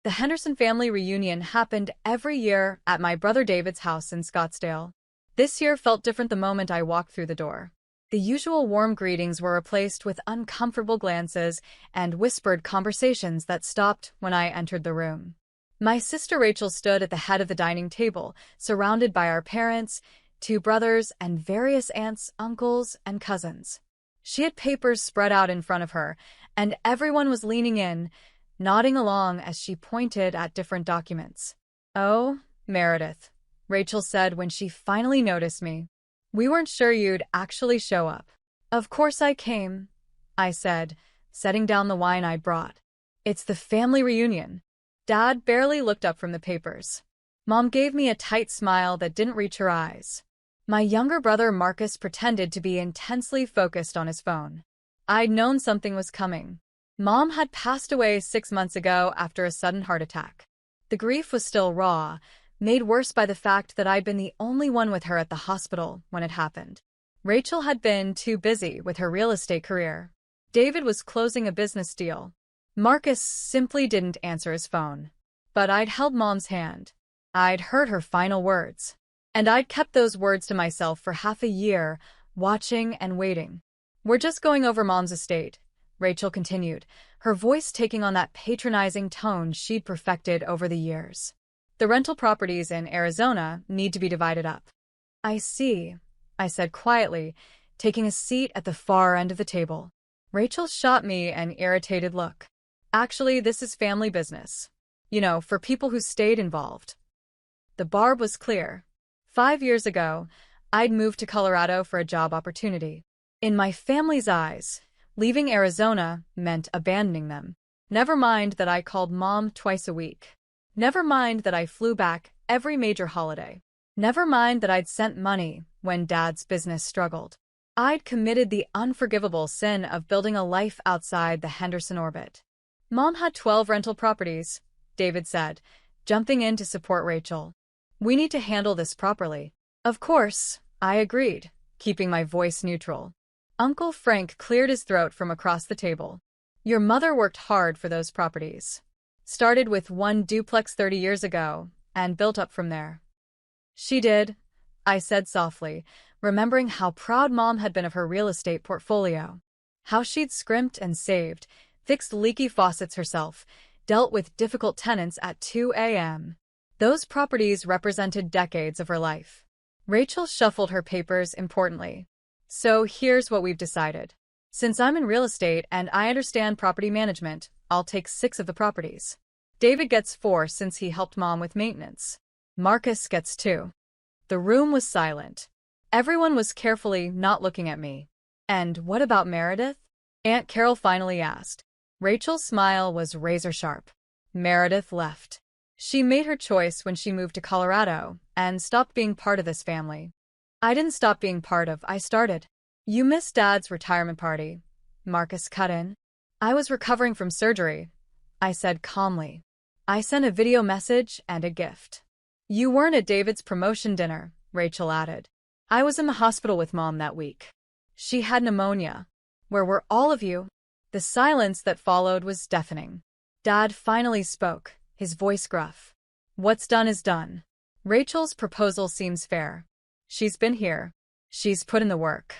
The Henderson family reunion happened every year at my brother David's house in Scottsdale. This year felt different the moment I walked through the door. The usual warm greetings were replaced with uncomfortable glances and whispered conversations that stopped when I entered the room. My sister Rachel stood at the head of the dining table, surrounded by our parents, two brothers, and various aunts, uncles, and cousins. She had papers spread out in front of her, and everyone was leaning in, nodding along as she pointed at different documents. "Oh, Meredith," Rachel said when she finally noticed me. "We weren't sure you'd actually show up." "Of course I came," I said, setting down the wine I'd brought. "It's the family reunion." Dad barely looked up from the papers. Mom gave me a tight smile that didn't reach her eyes. My younger brother Marcus pretended to be intensely focused on his phone. I'd known something was coming. Mom had passed away 6 months ago after a sudden heart attack. The grief was still raw, made worse by the fact that I'd been the only one with her at the hospital when it happened. Rachel had been too busy with her real estate career. David was closing a business deal. Marcus simply didn't answer his phone. But I'd held Mom's hand. I'd heard her final words. And I'd kept those words to myself for half a year, watching and waiting. "We're just going over Mom's estate," Rachel continued, her voice taking on that patronizing tone she'd perfected over the years. "The rental properties in Arizona need to be divided up." "I see," I said quietly, taking a seat at the far end of the table. Rachel shot me an irritated look. "Actually, this is family business. You know, for people who stayed involved." The barb was clear. 5 years ago, I'd moved to Colorado for a job opportunity. In my family's eyes, leaving Arizona meant abandoning them. Never mind that I called Mom twice a week. Never mind that I flew back every major holiday. Never mind that I'd sent money when Dad's business struggled. I'd committed the unforgivable sin of building a life outside the Henderson orbit. "Mom had 12 rental properties," David said, jumping in to support Rachel. "We need to handle this properly." "Of course," I agreed, keeping my voice neutral. Uncle Frank cleared his throat from across the table. "Your mother worked hard for those properties. Started with one duplex 30 years ago, and built up from there." "She did," I said softly, remembering how proud Mom had been of her real estate portfolio. How she'd scrimped and saved, fixed leaky faucets herself, dealt with difficult tenants at 2 a.m. Those properties represented decades of her life. Rachel shuffled her papers importantly. "So here's what we've decided. Since I'm in real estate and I understand property management, I'll take 6 of the properties. David gets 4 since he helped Mom with maintenance. Marcus gets 2. The room was silent. Everyone was carefully not looking at me. "And what about Meredith?" Aunt Carol finally asked. Rachel's smile was razor-sharp. "Meredith left. She made her choice when she moved to Colorado and stopped being part of this family." "I didn't stop being part of, I started." "You missed Dad's retirement party," Marcus cut in. "I was recovering from surgery," I said calmly. "I sent a video message and a gift." "You weren't at David's promotion dinner," Rachel added. "I was in the hospital with Mom that week. She had pneumonia." "Where were all of you?" The silence that followed was deafening. Dad finally spoke, his voice gruff. "What's done is done. Rachel's proposal seems fair. She's been here. She's put in the work."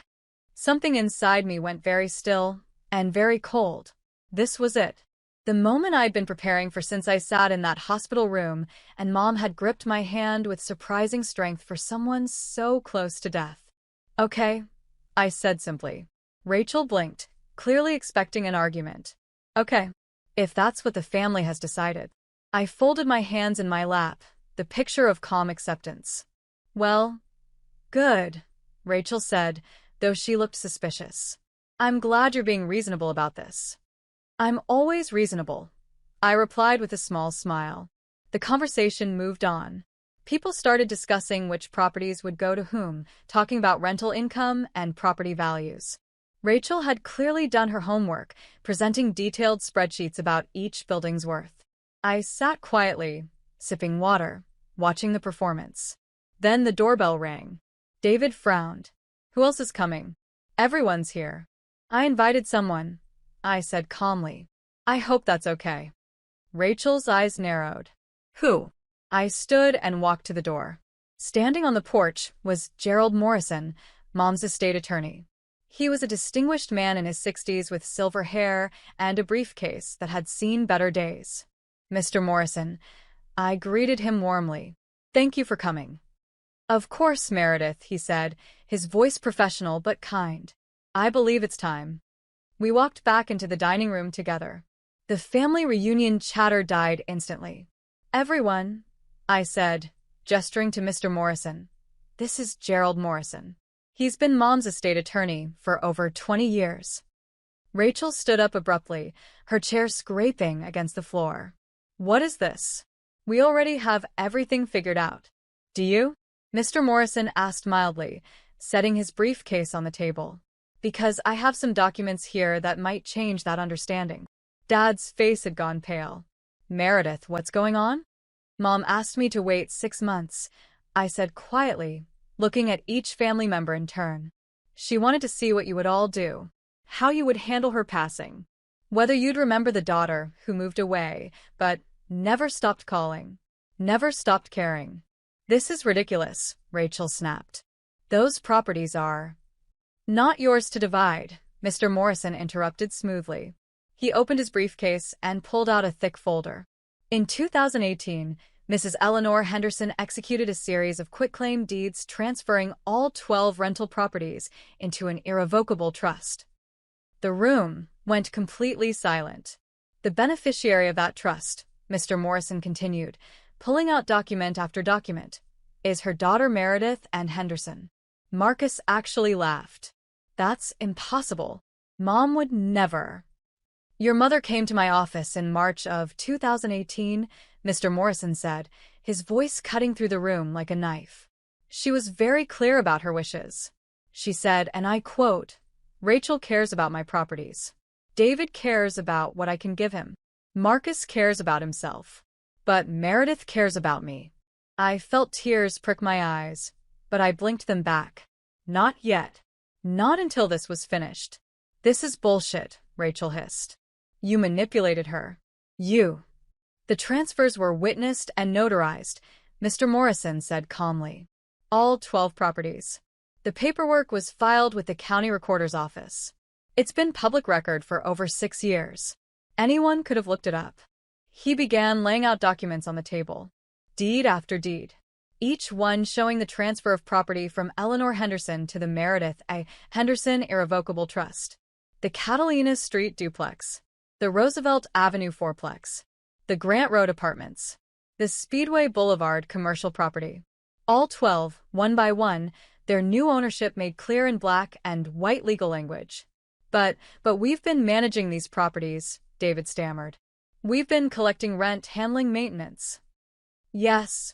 Something inside me went very still and very cold. This was it. The moment I'd been preparing for since I sat in that hospital room and Mom had gripped my hand with surprising strength for someone so close to death. "Okay," I said simply. Rachel blinked, clearly expecting an argument. "Okay, if that's what the family has decided." I folded my hands in my lap, the picture of calm acceptance. "Well, good," Rachel said, though she looked suspicious. "I'm glad you're being reasonable about this." "I'm always reasonable," I replied with a small smile. The conversation moved on. People started discussing which properties would go to whom, talking about rental income and property values. Rachel had clearly done her homework, presenting detailed spreadsheets about each building's worth. I sat quietly, sipping water, watching the performance. Then the doorbell rang. David frowned. "Who else is coming?" "Everyone's here." "I invited someone," I said calmly. "I hope that's okay." Rachel's eyes narrowed. Who? I stood and walked to the door. Standing on the porch was Gerald Morrison, Mom's estate attorney. He was a distinguished man in his 60s with silver hair and a briefcase that had seen better days. Mr. Morrison, I greeted him warmly. Thank you for coming. Of course, Meredith, he said, his voice professional but kind. I believe it's time. We walked back into the dining room together. The family reunion chatter died instantly. Everyone, I said, gesturing to Mr. Morrison. This is Gerald Morrison. He's been Mom's estate attorney for over 20 years. Rachel stood up abruptly, her chair scraping against the floor. What is this? We already have everything figured out. Do you? Mr. Morrison asked mildly, setting his briefcase on the table. Because I have some documents here that might change that understanding. Dad's face had gone pale. Meredith, what's going on? Mom asked me to wait 6 months, I said quietly, looking at each family member in turn. She wanted to see what you would all do, how you would handle her passing, whether you'd remember the daughter who moved away, but never stopped calling, never stopped caring. This is ridiculous, Rachel snapped. Those properties are not yours to divide, Mr. Morrison interrupted smoothly. He opened his briefcase and pulled out a thick folder. In 2018, Mrs. Eleanor Henderson executed a series of quitclaim deeds transferring all 12 rental properties into an irrevocable trust. The room went completely silent. The beneficiary of that trust, Mr. Morrison continued, pulling out document after document, is her daughter Meredith and Henderson. Marcus actually laughed. That's impossible. Mom would never. Your mother came to my office in March of 2018, Mr. Morrison said, his voice cutting through the room like a knife. She was very clear about her wishes. She said, and I quote, Rachel cares about my properties. David cares about what I can give him. Marcus cares about himself. But Meredith cares about me. I felt tears prick my eyes, but I blinked them back. Not yet. Not until this was finished. This is bullshit, Rachel hissed. You manipulated her. You. The transfers were witnessed and notarized, Mr. Morrison said calmly. All 12 properties. The paperwork was filed with the county recorder's office. It's been public record for over 6 years. Anyone could have looked it up. He began laying out documents on the table. Deed after deed. Each one showing the transfer of property from Eleanor Henderson to the Meredith A. Henderson Irrevocable Trust. The Catalina Street duplex. The Roosevelt Avenue fourplex. The Grant Road apartments. The Speedway Boulevard commercial property. All 12, one by one, their new ownership made clear in black and white legal language. But we've been managing these properties, David stammered. We've been collecting rent, handling maintenance. Yes,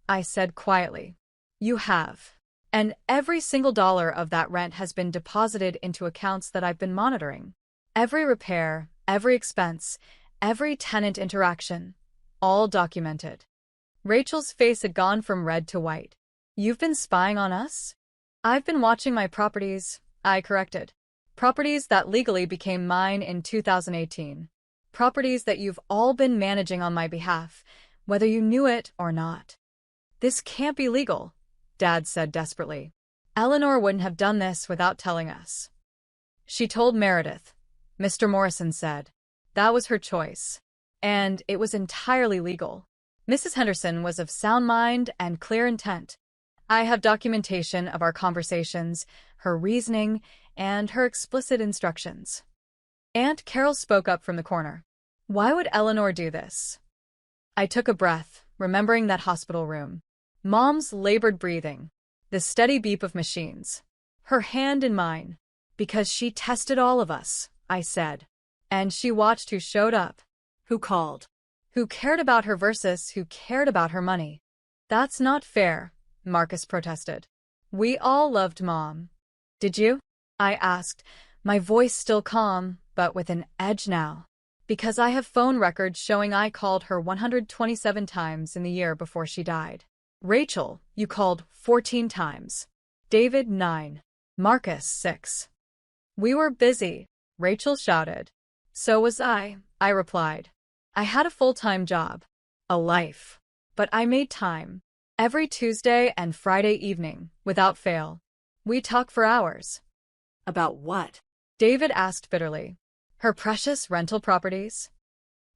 I said quietly. You have. And every single dollar of that rent has been deposited into accounts that I've been monitoring. Every repair, every expense, every tenant interaction, all documented. Rachel's face had gone from red to white. You've been spying on us? I've been watching my properties, I corrected. Properties that legally became mine in 2018. Properties that you've all been managing on my behalf, whether you knew it or not. This can't be legal, Dad said desperately. Eleanor wouldn't have done this without telling us. She told Meredith, Mr. Morrison said. That was her choice. And it was entirely legal. Mrs. Henderson was of sound mind and clear intent. I have documentation of our conversations, her reasoning, and her explicit instructions. Aunt Carol spoke up from the corner. Why would Eleanor do this? I took a breath, remembering that hospital room. Mom's labored breathing. The steady beep of machines. Her hand in mine. Because she tested all of us, I said. And she watched who showed up. Who called. Who cared about her versus who cared about her money. That's not fair, Marcus protested. We all loved Mom. Did you? I asked, my voice still calm, but with an edge now. Because I have phone records showing I called her 127 times in the year before she died. Rachel, you called 14 times. David, 9. Marcus, 6. We were busy, Rachel shouted. So was I replied. I had a full-time job, a life, but I made time. Every Tuesday and Friday evening, without fail. We'd talk for hours. About what? David asked bitterly. Her precious rental properties?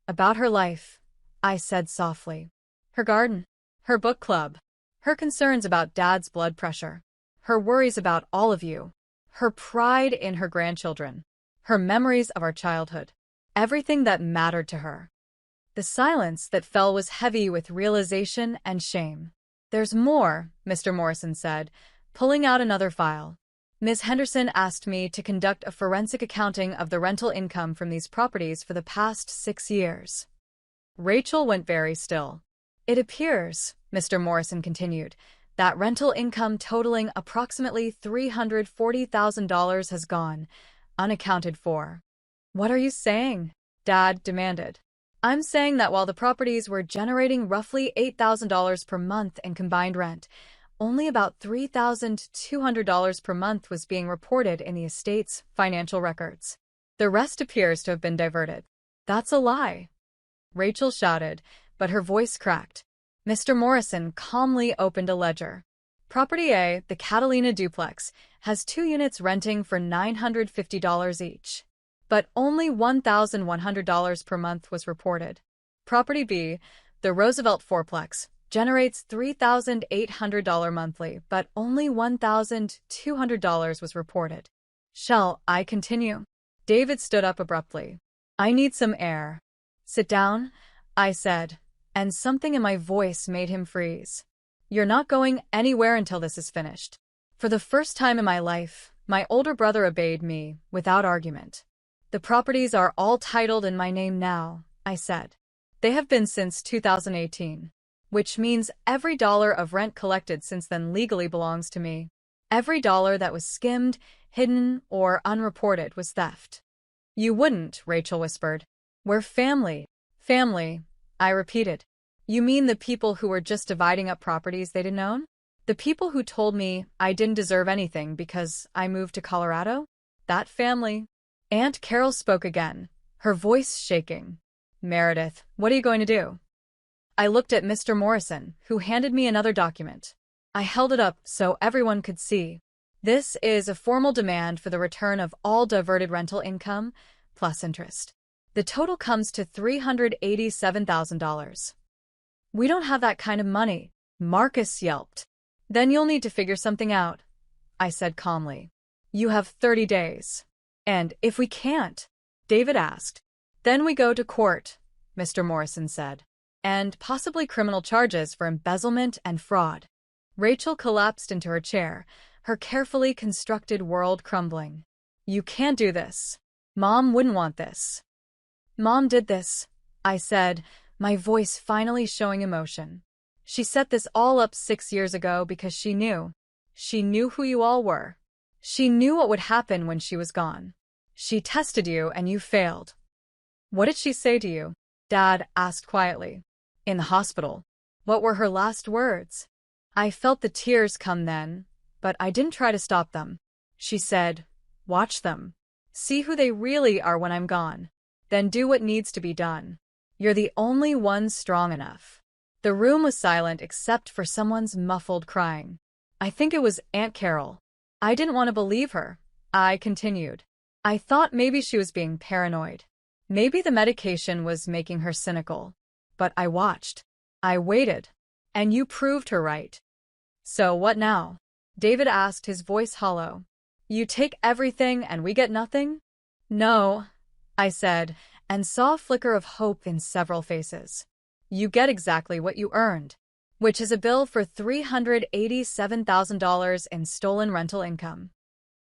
About her life, I said softly. Her garden, her book club, her concerns about Dad's blood pressure, her worries about all of you, her pride in her grandchildren, her memories of our childhood, everything that mattered to her. The silence that fell was heavy with realization and shame. There's more, Mr. Morrison said, pulling out another file. Ms. Henderson asked me to conduct a forensic accounting of the rental income from these properties for the past 6 years. Rachel went very still. It appears, Mr. Morrison continued, that rental income totaling approximately $340,000 has gone, unaccounted for. What are you saying? Dad demanded. I'm saying that while the properties were generating roughly $8,000 per month in combined rent, only about $3,200 per month was being reported in the estate's financial records. The rest appears to have been diverted. That's a lie, Rachel shouted, but her voice cracked. Mr. Morrison calmly opened a ledger. Property A, the Catalina duplex, has 2 units renting for $950 each. But only $1,100 per month was reported. Property B, the Roosevelt fourplex, generates $3,800 monthly, but only $1,200 was reported. Shall I continue? David stood up abruptly. I need some air. Sit down, I said, and something in my voice made him freeze. You're not going anywhere until this is finished. For the first time in my life, my older brother obeyed me, without argument. The properties are all titled in my name now, I said. They have been since 2018, which means every dollar of rent collected since then legally belongs to me. Every dollar that was skimmed, hidden, or unreported was theft. You wouldn't, Rachel whispered. We're family. Family, I repeated. You mean the people who were just dividing up properties they didn't own? The people who told me I didn't deserve anything because I moved to Colorado? That family. Aunt Carol spoke again, her voice shaking. Meredith, what are you going to do? I looked at Mr. Morrison, who handed me another document. I held it up so everyone could see. This is a formal demand for the return of all diverted rental income, plus interest. The total comes to $387,000. We don't have that kind of money, Marcus yelped. Then you'll need to figure something out, I said calmly. You have 30 days. And if we can't, David asked. Then we go to court, Mr. Morrison said. And possibly criminal charges for embezzlement and fraud. Rachel collapsed into her chair, her carefully constructed world crumbling. You can't do this. Mom wouldn't want this. Mom did this, I said, my voice finally showing emotion. She set this all up 6 years ago because she knew. She knew who you all were. She knew what would happen when she was gone. She tested you and you failed. What did she say to you? Dad asked quietly. In the hospital. What were her last words? I felt the tears come then, but I didn't try to stop them. She said, watch them. See who they really are when I'm gone. Then do what needs to be done. You're the only one strong enough. The room was silent except for someone's muffled crying. I think it was Aunt Carol. I didn't want to believe her. I continued. I thought maybe she was being paranoid. Maybe the medication was making her cynical. But I watched. I waited. And you proved her right. So what now? David asked, his voice hollow. You take everything and we get nothing? No, I said, and saw a flicker of hope in several faces. You get exactly what you earned, which is a bill for $387,000 in stolen rental income.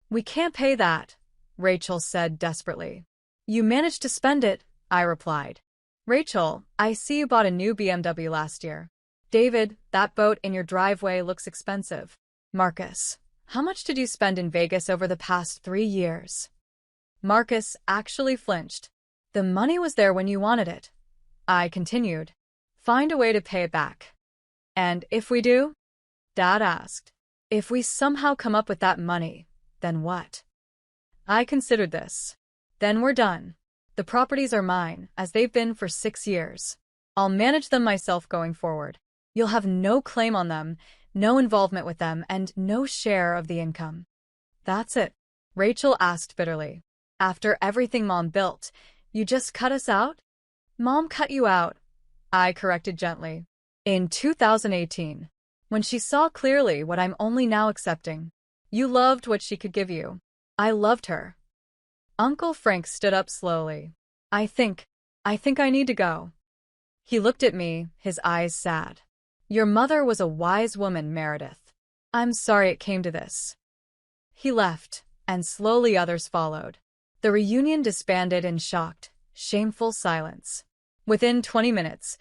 We can't pay that, Rachel said desperately. You managed to spend it, I replied. Rachel, I see you bought a new BMW last year. David, that boat in your driveway looks expensive. Marcus, how much did you spend in Vegas over the past 3 years? Marcus actually flinched. The money was there when you wanted it. I continued. Find a way to pay it back. And if we do? Dad asked. If we somehow come up with that money, then what? I considered this. Then we're done. The properties are mine, as they've been for 6 years. I'll manage them myself going forward. You'll have no claim on them, no involvement with them, and no share of the income. That's it? Rachel asked bitterly. After everything Mom built, you just cut us out? Mom cut you out, I corrected gently. In 2018, when she saw clearly what I'm only now accepting. You loved what she could give you. I loved her. Uncle Frank stood up slowly. I think I need to go. He looked at me, his eyes sad. Your mother was a wise woman, Meredith. I'm sorry it came to this. He left, and slowly others followed. The reunion disbanded in shocked, shameful silence. Within 20 minutes,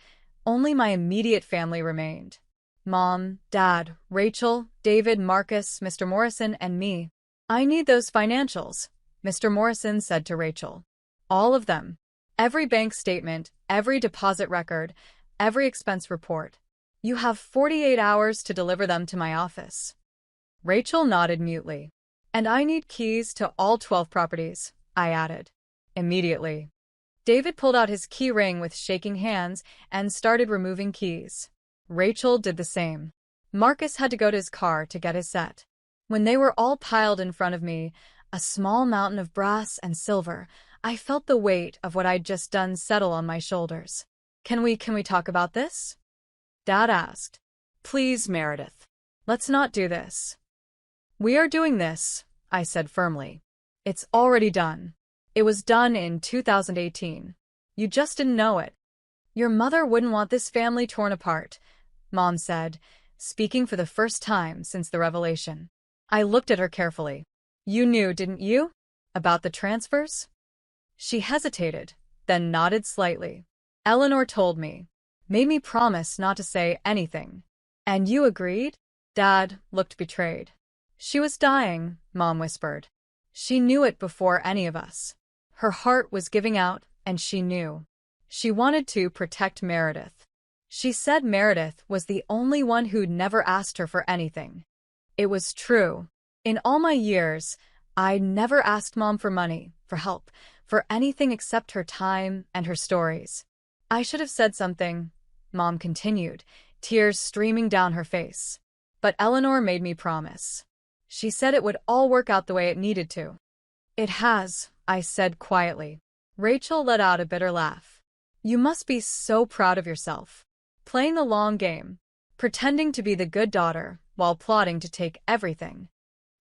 only my immediate family remained. Mom, Dad, Rachel, David, Marcus, Mr. Morrison, and me. I need those financials, Mr. Morrison said to Rachel. All of them. Every bank statement, every deposit record, every expense report. You have 48 hours to deliver them to my office. Rachel nodded mutely. And I need keys to all 12 properties, I added. Immediately. David pulled out his key ring with shaking hands and started removing keys. Rachel did the same. Marcus had to go to his car to get his set. When they were all piled in front of me, a small mountain of brass and silver, I felt the weight of what I'd just done settle on my shoulders. Can we talk about this? Dad asked. Please, Meredith. Let's not do this. We are doing this, I said firmly. It's already done. It was done in 2018. You just didn't know it. Your mother wouldn't want this family torn apart, Mom said, speaking for the first time since the revelation. I looked at her carefully. You knew, didn't you? About the transfers? She hesitated, then nodded slightly. Eleanor told me. Made me promise not to say anything. And you agreed? Dad looked betrayed. She was dying, Mom whispered. She knew it before any of us. Her heart was giving out, and she knew. She wanted to protect Meredith. She said Meredith was the only one who'd never asked her for anything. It was true. In all my years, I'd never asked Mom for money, for help, for anything except her time and her stories. I should have said something, Mom continued, tears streaming down her face. But Eleanor made me promise. She said it would all work out the way it needed to. It has, I said quietly. Rachel let out a bitter laugh. You must be so proud of yourself. Playing the long game. Pretending to be the good daughter while plotting to take everything.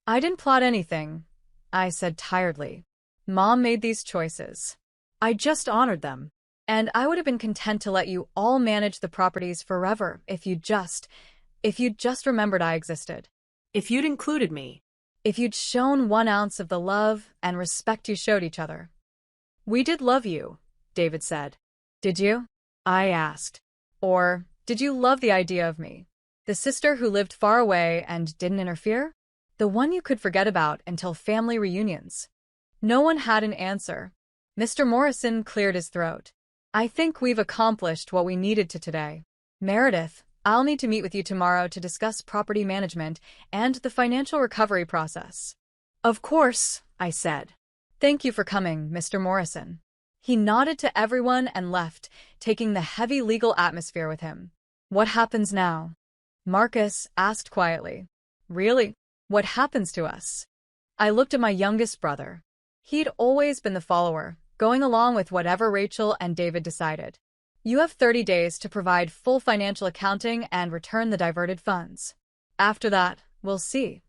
I didn't plot anything, I said tiredly. Mom made these choices. I just honored them. And I would have been content to let you all manage the properties forever if you'd just remembered I existed. If you'd included me. If you'd shown 1 ounce of the love and respect you showed each other. We did love you, David said. Did you? I asked. Or, did you love the idea of me? The sister who lived far away and didn't interfere? The one you could forget about until family reunions? No one had an answer. Mr. Morrison cleared his throat. I think we've accomplished what we needed to today. Meredith, I'll need to meet with you tomorrow to discuss property management and the financial recovery process. Of course, I said. Thank you for coming, Mr. Morrison. He nodded to everyone and left, taking the heavy legal atmosphere with him. What happens now? Marcus asked quietly. Really? What happens to us? I looked at my youngest brother. He'd always been the follower, going along with whatever Rachel and David decided. You have 30 days to provide full financial accounting and return the diverted funds. After that, we'll see.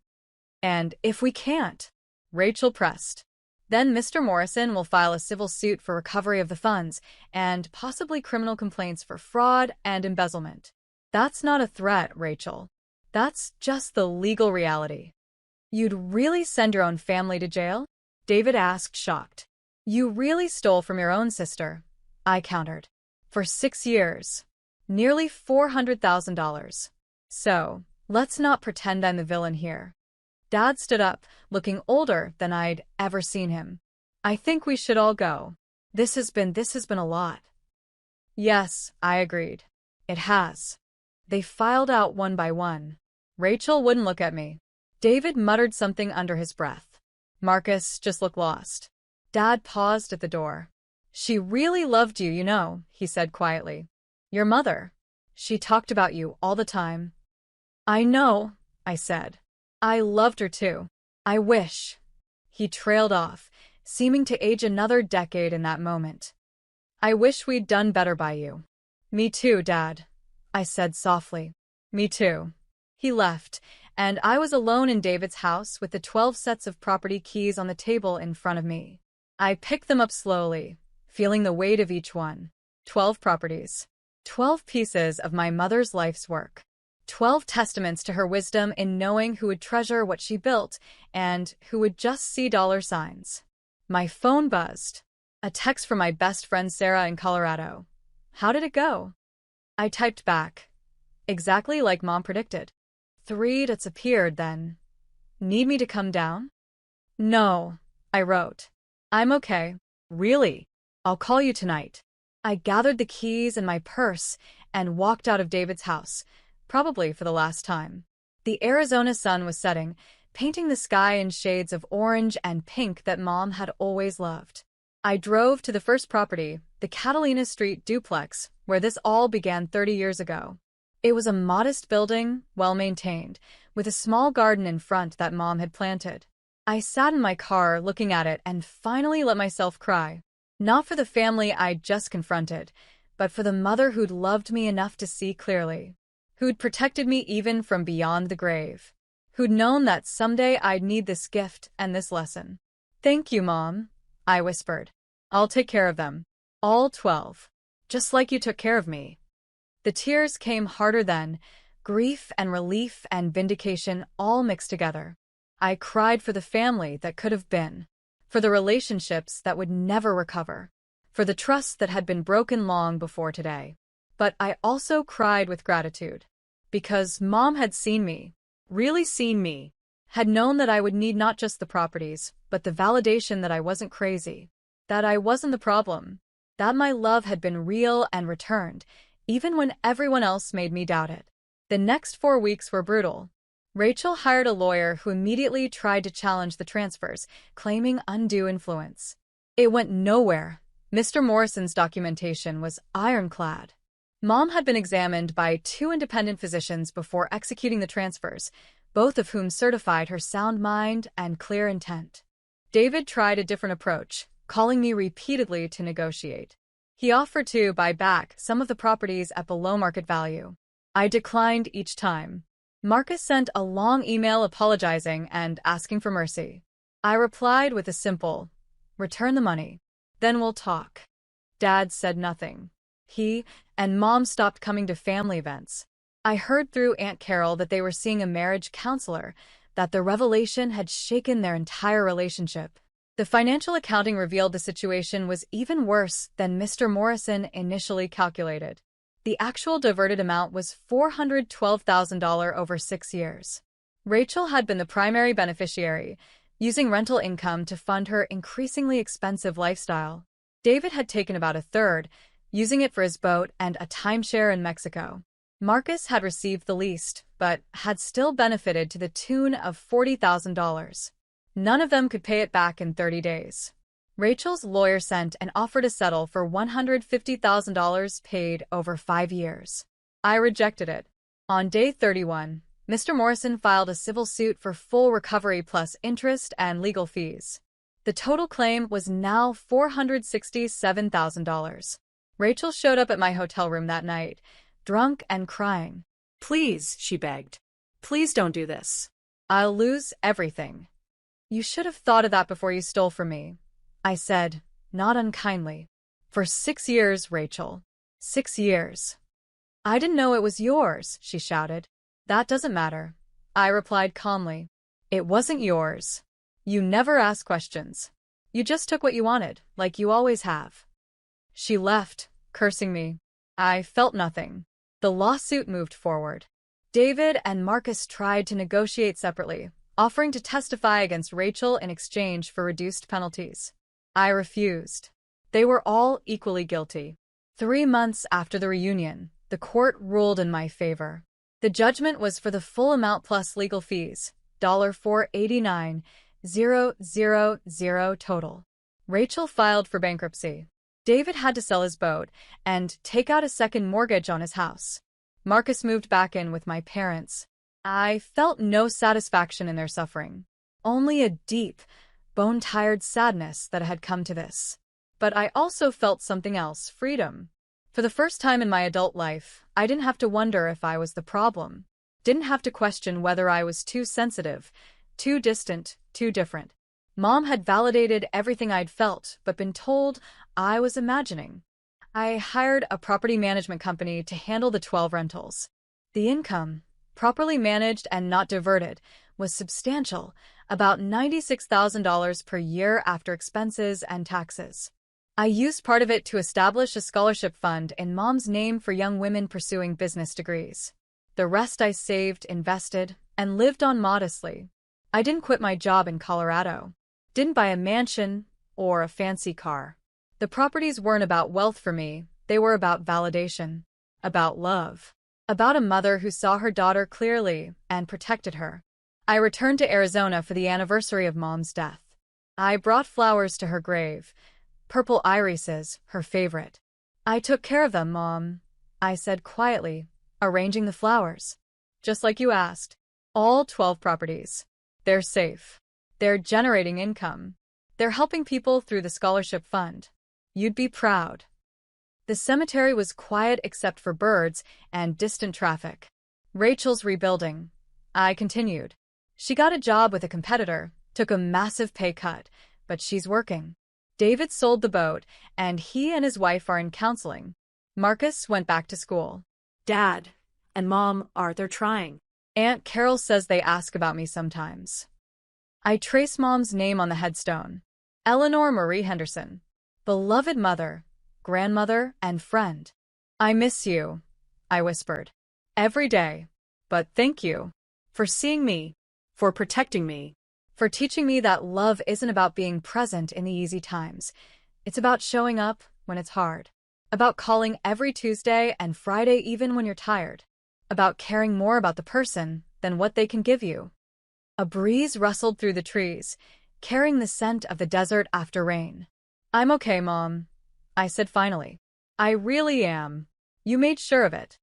And if we can't, Rachel pressed. Then Mr. Morrison will file a civil suit for recovery of the funds and possibly criminal complaints for fraud and embezzlement. That's not a threat, Rachel. That's just the legal reality. You'd really send your own family to jail? David asked, shocked. You really stole from your own sister, I countered. For 6 years. Nearly $400,000. So, let's not pretend I'm the villain here. Dad stood up, looking older than I'd ever seen him. I think we should all go. This has been a lot. Yes, I agreed. It has. They filed out one by one. Rachel wouldn't look at me. David muttered something under his breath. Marcus just looked lost. Dad paused at the door. She really loved you, he said quietly. Your mother. She talked about you all the time. I know, I said. I loved her too. I wish. He trailed off, seeming to age another decade in that moment. I wish we'd done better by you. Me too, Dad, I said softly. Me too. He left, and I was alone in David's house with the 12 sets of property keys on the table in front of me. I picked them up slowly, feeling the weight of each one. 12 properties. 12 pieces of my mother's life's work. 12 testaments to her wisdom in knowing who would treasure what she built and who would just see dollar signs. My phone buzzed. A text from my best friend Sarah in Colorado. How did it go? I typed back. Exactly like Mom predicted. 3 dots appeared then. Need me to come down? No, I wrote. I'm okay. Really? I'll call you tonight. I gathered the keys in my purse and walked out of David's house, probably for the last time. The Arizona sun was setting, painting the sky in shades of orange and pink that Mom had always loved. I drove to the first property, the Catalina Street duplex, where this all began 30 years ago. It was a modest building, well-maintained, with a small garden in front that Mom had planted. I sat in my car looking at it and finally let myself cry. Not for the family I'd just confronted, but for the mother who'd loved me enough to see clearly. Who'd protected me even from beyond the grave. Who'd known that someday I'd need this gift and this lesson. Thank you, Mom, I whispered. I'll take care of them. All 12. Just like you took care of me. The tears came harder then, grief and relief and vindication all mixed together. I cried for the family that could have been, for the relationships that would never recover, for the trust that had been broken long before today. But I also cried with gratitude, because Mom had seen me, really seen me, had known that I would need not just the properties, but the validation that I wasn't crazy, that I wasn't the problem, that my love had been real and returned, even when everyone else made me doubt it. The next 4 weeks were brutal. Rachel hired a lawyer who immediately tried to challenge the transfers, claiming undue influence. It went nowhere. Mr. Morrison's documentation was ironclad. Mom had been examined by 2 independent physicians before executing the transfers, both of whom certified her sound mind and clear intent. David tried a different approach, calling me repeatedly to negotiate. He offered to buy back some of the properties at below market value. I declined each time. Marcus sent a long email apologizing and asking for mercy. I replied with a simple, return the money. Then we'll talk. Dad said nothing. He and Mom stopped coming to family events. I heard through Aunt Carol that they were seeing a marriage counselor, that the revelation had shaken their entire relationship. The financial accounting revealed the situation was even worse than Mr. Morrison initially calculated. The actual diverted amount was $412,000 over 6 years. Rachel had been the primary beneficiary, using rental income to fund her increasingly expensive lifestyle. David had taken about a third, using it for his boat and a timeshare in Mexico. Marcus had received the least, but had still benefited to the tune of $40,000. None of them could pay it back in 30 days. Rachel's lawyer sent an offer to settle for $150,000 paid over 5 years. I rejected it. On day 31, Mr. Morrison filed a civil suit for full recovery plus interest and legal fees. The total claim was now $467,000. Rachel showed up at my hotel room that night, drunk and crying. Please, she begged. Please don't do this. I'll lose everything. You should have thought of that before you stole from me, I said, not unkindly. For 6 years, Rachel. 6 years. I didn't know it was yours, she shouted. That doesn't matter, I replied calmly. It wasn't yours. You never asked questions. You just took what you wanted, like you always have. She left, cursing me. I felt nothing. The lawsuit moved forward. David and Marcus tried to negotiate separately, offering to testify against Rachel in exchange for reduced penalties. I refused. They were all equally guilty. 3 months after the reunion, the court ruled in my favor. The judgment was for the full amount plus legal fees, $489,000 total. Rachel filed for bankruptcy. David had to sell his boat and take out a second mortgage on his house. Marcus moved back in with my parents. I felt no satisfaction in their suffering, only a deep, bone-tired sadness that had come to this. But I also felt something else, freedom. For the first time in my adult life, I didn't have to wonder if I was the problem. Didn't have to question whether I was too sensitive, too distant, too different. Mom had validated everything I'd felt, but been told I was imagining. I hired a property management company to handle the 12 rentals. The income, properly managed and not diverted, was substantial, about $96,000 per year after expenses and taxes. I used part of it to establish a scholarship fund in Mom's name for young women pursuing business degrees. The rest I saved, invested, and lived on modestly. I didn't quit my job in Colorado. Didn't buy a mansion or a fancy car. The properties weren't about wealth for me, they were about validation, about love, about a mother who saw her daughter clearly and protected her. I returned to Arizona for the anniversary of Mom's death. I brought flowers to her grave, purple irises, her favorite. I took care of them, Mom, I said quietly, arranging the flowers. Just like you asked. All 12 properties. They're safe. They're generating income. They're helping people through the scholarship fund. You'd be proud. The cemetery was quiet except for birds and distant traffic. Rachel's rebuilding. I continued. She got a job with a competitor, took a massive pay cut, but she's working. David sold the boat, and he and his wife are in counseling. Marcus went back to school. Dad and Mom, they're trying. Aunt Carol says they ask about me sometimes. I trace Mom's name on the headstone. Eleanor Marie Henderson. Beloved mother, grandmother, and friend. I miss you, I whispered. Every day. But thank you. For seeing me. For protecting me. For teaching me that love isn't about being present in the easy times. It's about showing up when it's hard. About calling every Tuesday and Friday even when you're tired. About caring more about the person than what they can give you. A breeze rustled through the trees, carrying the scent of the desert after rain. I'm okay, Mom, I said finally. I really am. You made sure of it.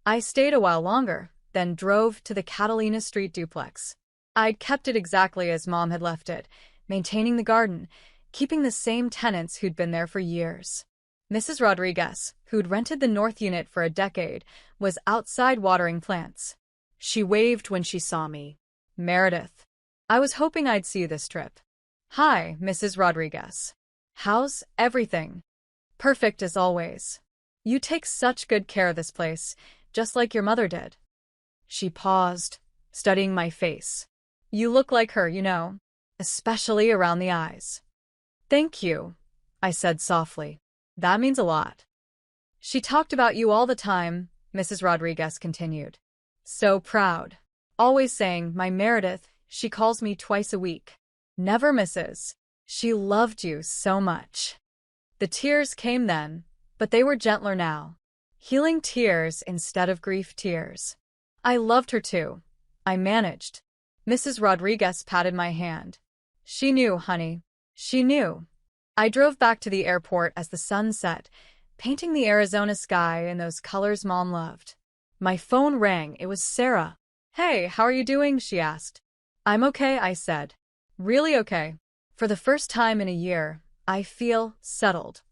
I stayed a while longer, then drove to the Catalina Street duplex. I'd kept it exactly as Mom had left it, maintaining the garden, keeping the same tenants who'd been there for years. Mrs. Rodriguez, who'd rented the north unit for a decade, was outside watering plants. She waved when she saw me. Meredith. I was hoping I'd see you this trip. Hi, Mrs. Rodriguez. How's everything? Perfect as always. You take such good care of this place, just like your mother did. She paused, studying my face. You look like her, you know, especially around the eyes. Thank you, I said softly. That means a lot. She talked about you all the time, Mrs. Rodriguez continued. So proud. Always saying, my Meredith, she calls me twice a week. Never misses. She loved you so much. The tears came then, but they were gentler now. Healing tears instead of grief tears. I loved her too. I managed. Mrs. Rodriguez patted my hand. She knew, honey. She knew. I drove back to the airport as the sun set, painting the Arizona sky in those colors Mom loved. My phone rang. It was Sarah. Hey, how are you doing? She asked. I'm okay, I said. Really okay. For the first time in a year, I feel settled.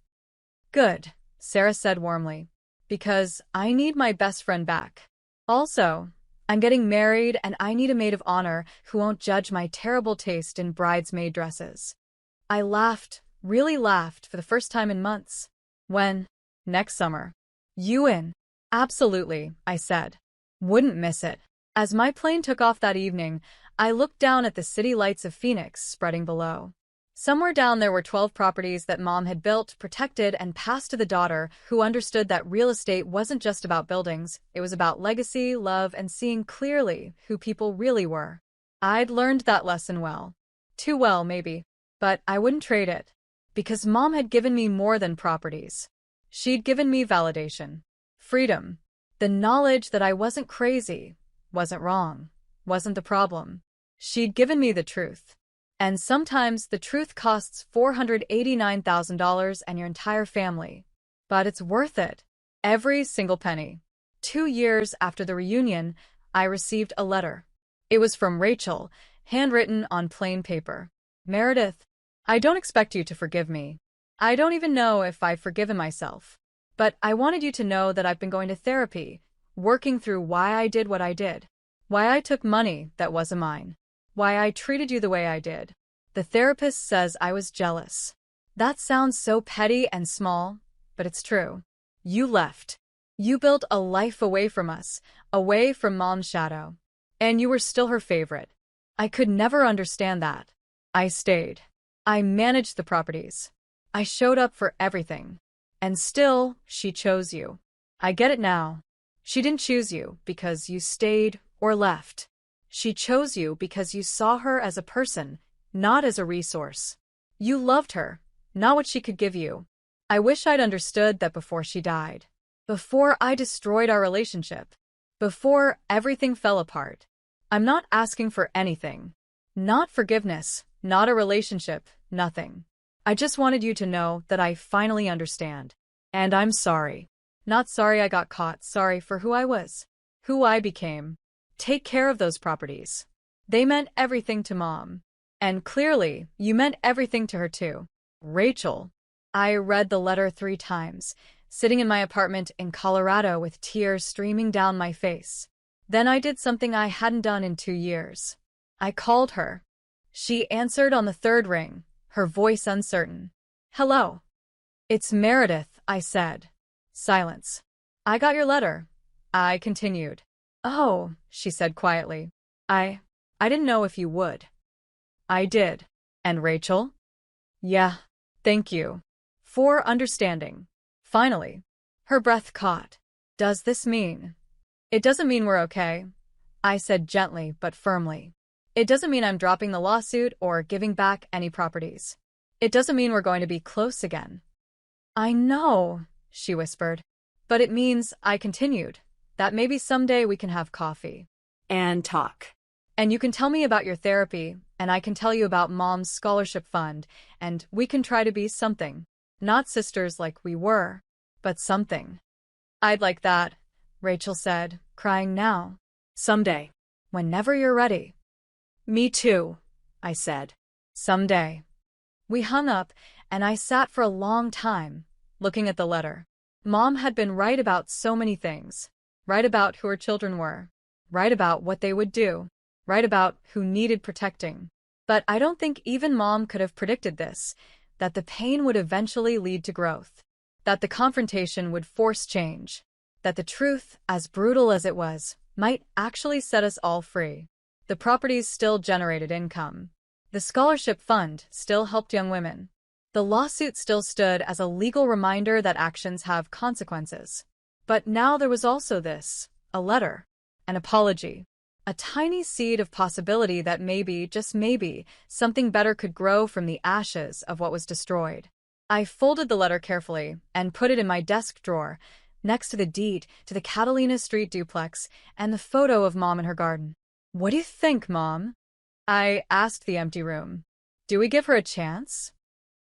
Good, Sarah said warmly. Because I need my best friend back. Also, I'm getting married and I need a maid of honor who won't judge my terrible taste in bridesmaid dresses. I laughed, really laughed for the first time in months. When? Next summer. You in? Absolutely, I said. Wouldn't miss it. As my plane took off that evening, I looked down at the city lights of Phoenix spreading below. Somewhere down there were 12 properties that Mom had built, protected, and passed to the daughter who understood that real estate wasn't just about buildings, it was about legacy, love, and seeing clearly who people really were. I'd learned that lesson well. Too well, maybe. But I wouldn't trade it. Because Mom had given me more than properties. She'd given me validation. Freedom. The knowledge that I wasn't crazy, wasn't wrong, wasn't the problem. She'd given me the truth. And sometimes the truth costs $489,000 and your entire family. But it's worth it. Every single penny. 2 years after the reunion, I received a letter. It was from Rachel, handwritten on plain paper. Meredith, I don't expect you to forgive me. I don't even know if I've forgiven myself. But I wanted you to know that I've been going to therapy, working through why I did what I did. Why I took money that wasn't mine. Why I treated you the way I did. The therapist says I was jealous. That sounds so petty and small, but it's true. You left. You built a life away from us, away from Mom's shadow. And you were still her favorite. I could never understand that. I stayed. I managed the properties. I showed up for everything. And still, she chose you. I get it now. She didn't choose you because you stayed or left. She chose you because you saw her as a person, not as a resource. You loved her, not what she could give you. I wish I'd understood that before she died. Before I destroyed our relationship. Before everything fell apart. I'm not asking for anything. Not forgiveness, not a relationship, nothing. I just wanted you to know that I finally understand. And I'm sorry. Not sorry I got caught, sorry for who I was. Who I became. Take care of those properties. They meant everything to Mom. And clearly, you meant everything to her too. Rachel. I read the letter 3 times, sitting in my apartment in Colorado with tears streaming down my face. Then I did something I hadn't done in 2 years. I called her. She answered on the 3rd ring, her voice uncertain. Hello. It's Meredith, I said. Silence. I got your letter. I continued. Oh, she said quietly. I didn't know if you would. I did. And Rachel? Yeah, thank you. For understanding. Finally. Her breath caught. Does this mean? It doesn't mean we're okay, I said gently but firmly. It doesn't mean I'm dropping the lawsuit or giving back any properties. It doesn't mean we're going to be close again. I know, she whispered. But it means, I continued, that maybe someday we can have coffee. And talk. And you can tell me about your therapy, and I can tell you about Mom's scholarship fund, and we can try to be something. Not sisters like we were, but something. I'd like that, Rachel said, crying now. Someday. Whenever you're ready. Me too, I said. Someday. We hung up, and I sat for a long time, looking at the letter. Mom had been right about so many things. Right about who her children were. Right about what they would do. Right about who needed protecting. But I don't think even Mom could have predicted this, that the pain would eventually lead to growth. That the confrontation would force change. That the truth, as brutal as it was, might actually set us all free. The properties still generated income. The scholarship fund still helped young women. The lawsuit still stood as a legal reminder that actions have consequences. But now there was also this, a letter, an apology, a tiny seed of possibility that maybe, just maybe, something better could grow from the ashes of what was destroyed. I folded the letter carefully and put it in my desk drawer, next to the deed to the Catalina Street duplex and the photo of Mom in her garden. What do you think, Mom? I asked the empty room. Do we give her a chance?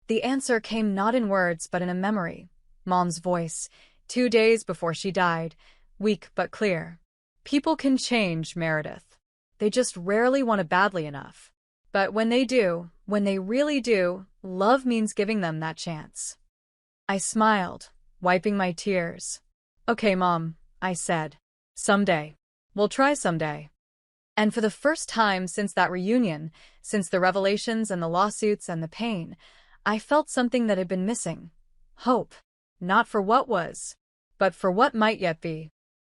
The answer came not in words but in a memory. Mom's voice, 2 days before she died, weak but clear. People can change, Meredith. They just rarely want it badly enough. But when they do, when they really do, love means giving them that chance. I smiled, wiping my tears. Okay, Mom, I said. Someday. We'll try someday. And for the first time since that reunion, since the revelations and the lawsuits and the pain, I felt something that had been missing. Hope. Not for what was, but for what might yet be.